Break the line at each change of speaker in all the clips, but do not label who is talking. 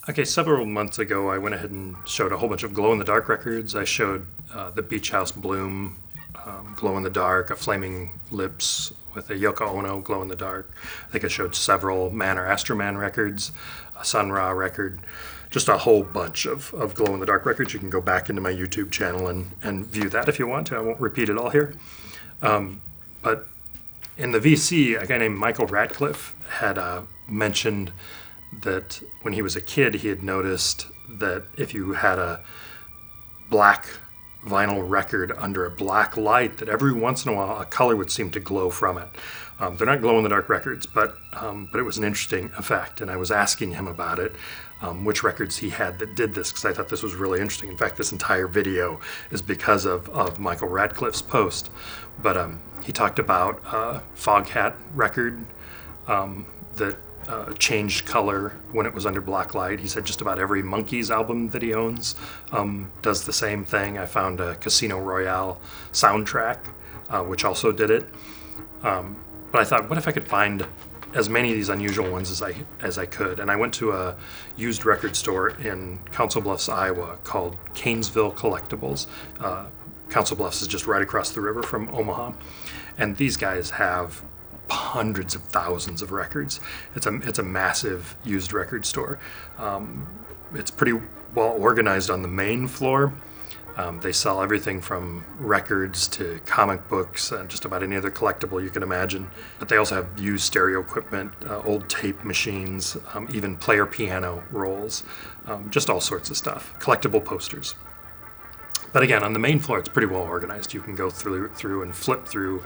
Okay, several months ago, I went ahead and showed a whole bunch of glow-in-the-dark records. I showed the Beach House Bloom glow-in-the-dark, a Flaming Lips with a Yoko Ono glow-in-the-dark. I think I showed several Man or Astroman records, a Sun Ra record, just a whole bunch of glow-in-the-dark records. You can go back into my YouTube channel and view that if you want to. I won't repeat it all here. But in the VC, a guy named Michael Ratcliffe had mentioned that when he was a kid, he had noticed that if you had a black vinyl record under a black light, that every once in a while a color would seem to glow from it. They're not glow-in-the-dark records, but it was an interesting effect, and I was asking him about it, which records he had that did this, because I thought this was really interesting. In fact, this entire video is because of Michael Ratcliffe's post. But he talked about a Foghat record that changed color when it was under black light. He said just about every Monkees album that he owns does the same thing. I found a Casino Royale soundtrack, which also did it. But I thought, what if I could find as many of these unusual ones as I could? And I went to a used record store in Council Bluffs, Iowa, called Kanesville Kollectibles. Council Bluffs is just right across the river from Omaha. And these guys have hundreds of thousands of records. It's a massive used record store. It's pretty well organized on the main floor. They sell everything from records to comic books and just about any other collectible you can imagine. But they also have used stereo equipment, old tape machines, even player piano rolls, just all sorts of stuff, collectible posters. But again, on the main floor, it's pretty well organized. You can go through and flip through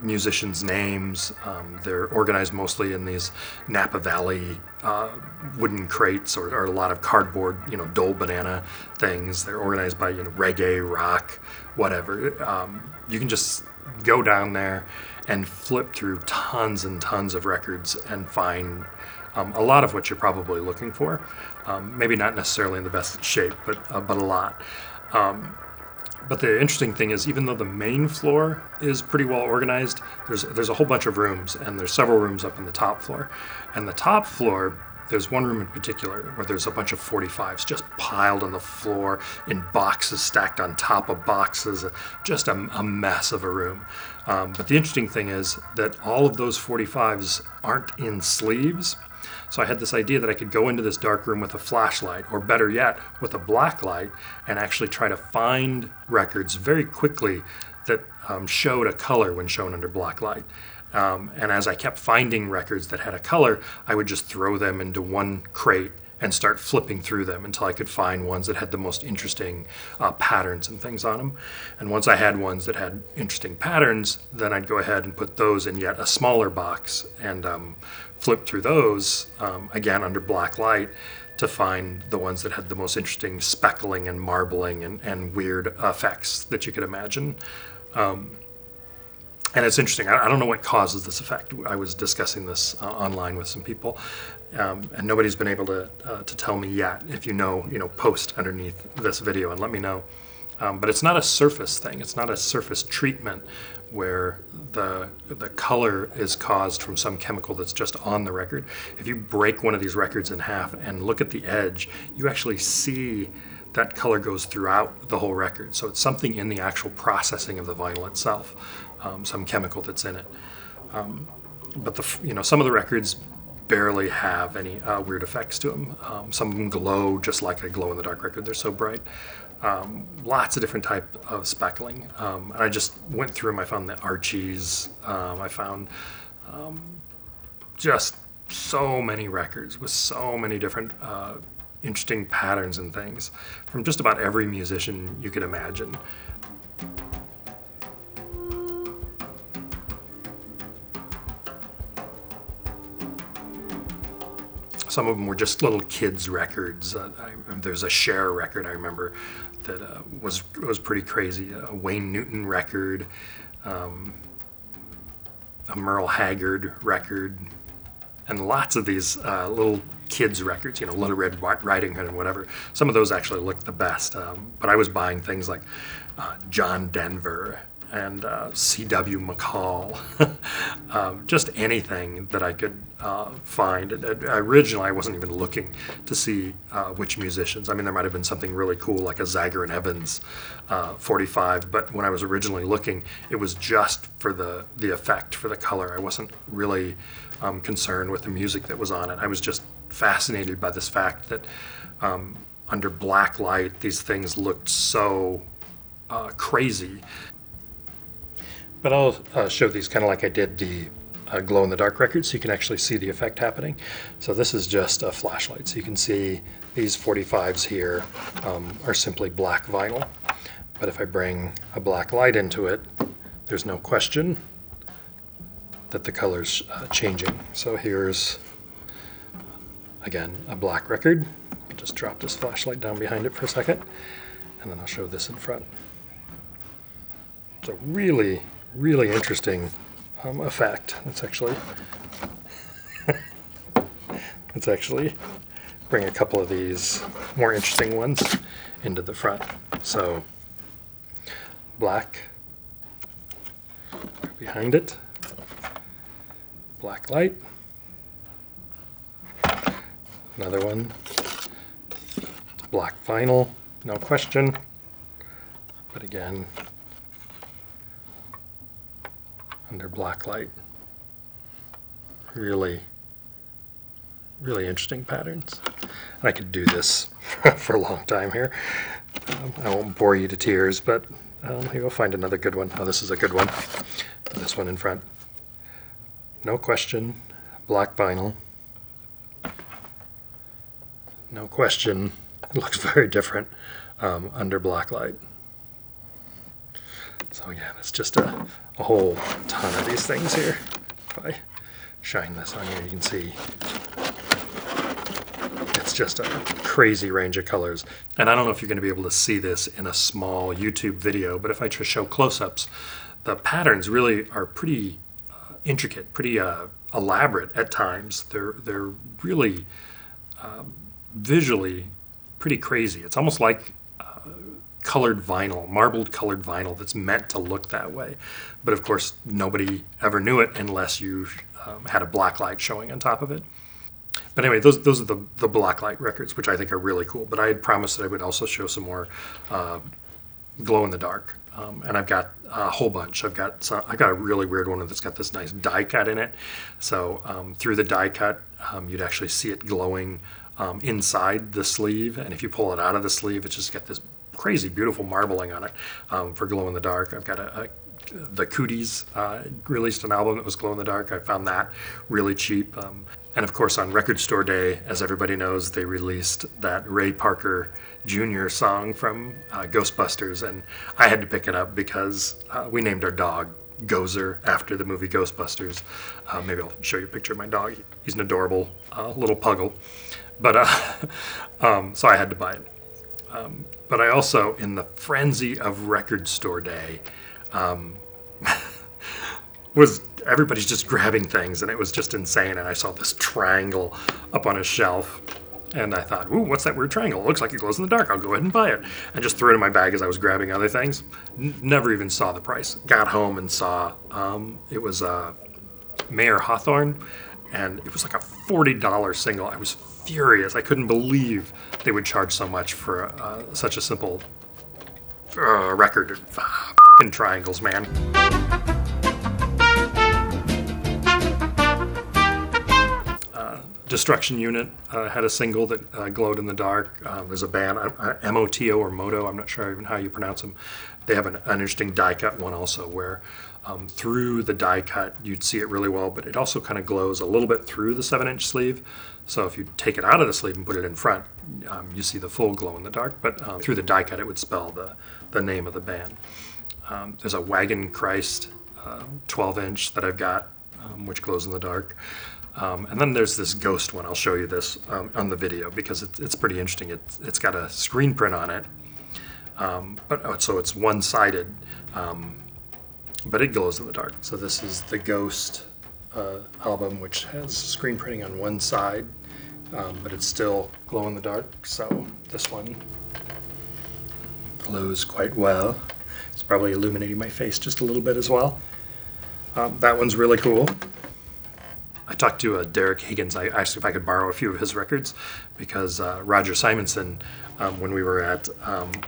musicians' names. They're organized mostly in these Napa Valley wooden crates or a lot of cardboard, Dole banana things. They're organized by reggae, rock, whatever. You can just go down there and flip through tons and tons of records and find a lot of what you're probably looking for. Maybe not necessarily in the best shape, but a lot. But the interesting thing is, even though the main floor is pretty well organized, there's a whole bunch of rooms, and there's several rooms up in the top floor. And the top floor, there's one room in particular where there's a bunch of 45s just piled on the floor in boxes stacked on top of boxes, just a mess of a room. But the interesting thing is that all of those 45s aren't in sleeves. So I had this idea that I could go into this dark room with a flashlight, or better yet, with a black light, and actually try to find records very quickly that showed a color when shown under black light. And as I kept finding records that had a color, I would just throw them into one crate and start flipping through them until I could find ones that had the most interesting patterns and things on them. And once I had ones that had interesting patterns, then I'd go ahead and put those in yet a smaller box and flip through those, again under black light, to find the ones that had the most interesting speckling and marbling and weird effects that you could imagine. And it's interesting. I don't know what causes this effect. I was discussing this online with some people, and nobody's been able to tell me yet. If you know, post underneath this video and let me know. But it's not a surface thing. It's not a surface treatment where the color is caused from some chemical that's just on the record. If you break one of these records in half and look at the edge, you actually see that color goes throughout the whole record. So it's something in the actual processing of the vinyl itself, some chemical that's in it. But some of the records barely have any weird effects to them. Some of them glow just like a glow-in-the-dark record. They're so bright. Lots of different type of speckling. And I just went through them. I found the Archies. I found just so many records with so many different interesting patterns and things from just about every musician you could imagine. Some of them were just little kids' records. There's a Cher record I remember that was pretty crazy. A Wayne Newton record, a Merle Haggard record, and lots of these little kids' records. Little Red Riding Hood and whatever. Some of those actually looked the best. But I was buying things like John Denver and C.W. McCall. Just anything that I could find. Originally, I wasn't even looking to see which musicians. I mean, there might have been something really cool like a Zager and Evans 45, but when I was originally looking, it was just for the effect, for the color. I wasn't really concerned with the music that was on it. I was just fascinated by this fact that under black light, these things looked so crazy. But I'll show these kind of like I did the glow-in-the-dark record, so you can actually see the effect happening. So this is just a flashlight, so you can see these 45s here are simply black vinyl. But if I bring a black light into it, there's no question that the color's changing. So here's, again, a black record. I'll just drop this flashlight down behind it for a second, and then I'll show this in front. It's a really, really interesting effect. Let's actually bring a couple of these more interesting ones into the front. So black behind it, black light, another one, it's black vinyl, no question, but again, under black light. Really, really interesting patterns. And I could do this for a long time here. I won't bore you to tears, but maybe I'll find another good one. Oh, this is a good one. Put this one in front. No question, black vinyl. No question, it looks very different under black light. So again, it's just a whole ton of these things here. If I shine this on here, you can see it's just a crazy range of colors. And I don't know if you're going to be able to see this in a small YouTube video, but if I just show close-ups, the patterns really are pretty intricate, pretty elaborate at times. They're really visually pretty crazy. It's almost like colored vinyl, marbled colored vinyl that's meant to look that way. But of course, nobody ever knew it unless you had a black light showing on top of it. But anyway, those are the black light records, which I think are really cool. But I had promised that I would also show some more glow in the dark. And I've got a whole bunch. I've got a really weird one that's got this nice die cut in it. So through the die cut, you'd actually see it glowing inside the sleeve. And if you pull it out of the sleeve, it's just got this crazy beautiful marbling on it for glow in the dark. I've got the Cooties released an album that was glow in the dark. I found that really cheap. And of course on Record Store Day, as everybody knows, they released that Ray Parker Jr. song from Ghostbusters, and I had to pick it up because we named our dog Gozer after the movie Ghostbusters. Maybe I'll show you a picture of my dog. He's an adorable little puggle. But so I had to buy it. But I also, in the frenzy of Record Store Day, everybody's just grabbing things, and it was just insane. And I saw this triangle up on a shelf, and I thought, ooh, what's that weird triangle? It looks like it glows in the dark. I'll go ahead and buy it. And just threw it in my bag as I was grabbing other things. Never even saw the price. Got home and saw it was Mayer Hawthorne, and it was like a $40 single. I was furious. I couldn't believe they would charge so much for such a simple record. F***ing triangles, man. Destruction Unit had a single that glowed in the dark. There's a band, MOTO or Moto, I'm not sure even how you pronounce them. They have an interesting die cut one also where through the die cut you'd see it really well, but it also kind of glows a little bit through the 7-inch sleeve. So if you take it out of the sleeve and put it in front, you see the full glow in the dark, but through the die cut it would spell the name of the band. There's a Wagon Christ 12-inch that I've got, which glows in the dark. And then there's this ghost one. I'll show you this on the video because it's pretty interesting. It's got a screen print on it, so it's one-sided, but it glows in the dark. So this is the Ghost album, which has screen printing on one side, but it's still glow in the dark. So this one glows quite well. It's probably illuminating my face just a little bit as well. That one's really cool. I talked to Derek Higgins. I asked if I could borrow a few of his records because Roger Simonson, when we were at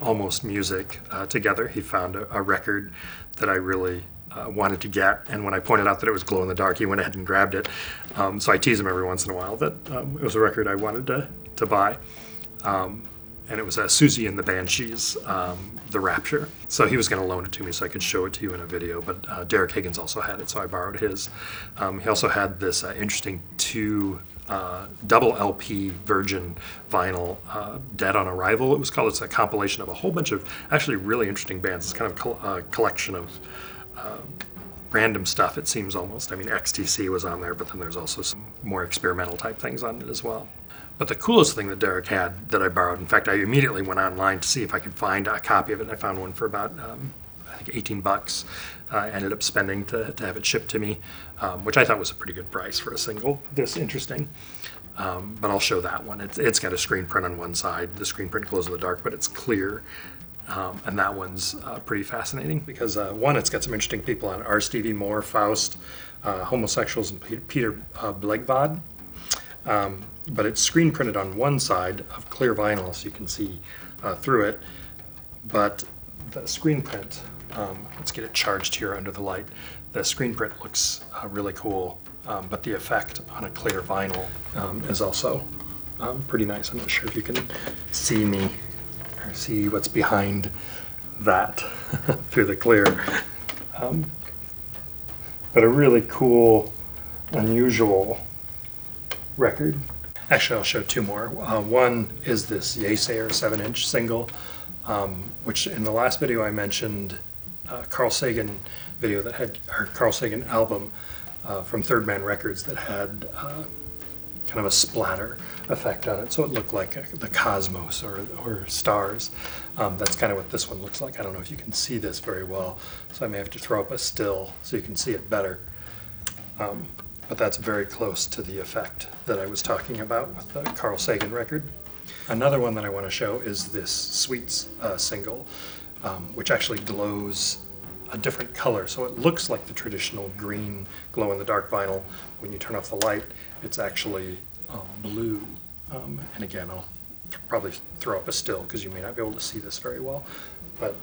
Almost Music together, he found a record that I really wanted to get. And when I pointed out that it was glow in the dark, he went ahead and grabbed it. So I tease him every once in a while that it was a record I wanted to buy. And it was Siouxsie and the Banshees, The Rapture. So he was going to loan it to me so I could show it to you in a video, but Derek Higgins also had it, so I borrowed his. He also had this interesting double LP virgin vinyl, Dead on Arrival, it was called. It's a compilation of a whole bunch of actually really interesting bands. It's kind of a collection of random stuff, it seems almost. I mean, XTC was on there, but then there's also some more experimental type things on it as well. But the coolest thing that Derek had that I borrowed, in fact, I immediately went online to see if I could find a copy of it, and I found one for about, I think, $18. I ended up spending to have it shipped to me, which I thought was a pretty good price for a single this interesting. But I'll show that one. It's got a screen print on one side. The screen print glows in the dark, but it's clear. And that one's pretty fascinating because, one, it's got some interesting people on it. R. Stevie Moore, Faust, Homosexuals, and Peter Blegvad. But it's screen printed on one side of clear vinyl, so you can see through it. But the screen print, let's get it charged here under the light. The screen print looks really cool, but the effect on a clear vinyl is also pretty nice. I'm not sure if you can see me or see what's behind that through the clear. But a really cool, unusual record. Actually, I'll show two more. One is this Yeasayer 7-inch single, which in the last video I mentioned Carl Sagan video that had, or Carl Sagan album from Third Man Records that had kind of a splatter effect on it, so it looked like the cosmos or stars. That's kind of what this one looks like. I don't know if you can see this very well, so I may have to throw up a still so you can see it better. But that's very close to the effect that I was talking about with the Carl Sagan record. Another one that I want to show is this Sweets single, which actually glows a different color. So it looks like the traditional green glow-in-the-dark vinyl. When you turn off the light, it's actually blue. And again, I'll probably throw up a still because you may not be able to see this very well. But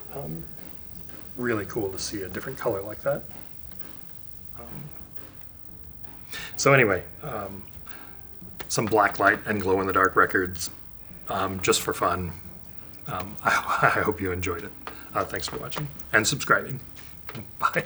really cool to see a different color like that. So anyway, some blacklight and glow-in-the-dark records, just for fun. I hope you enjoyed it. Thanks for watching and subscribing. Bye.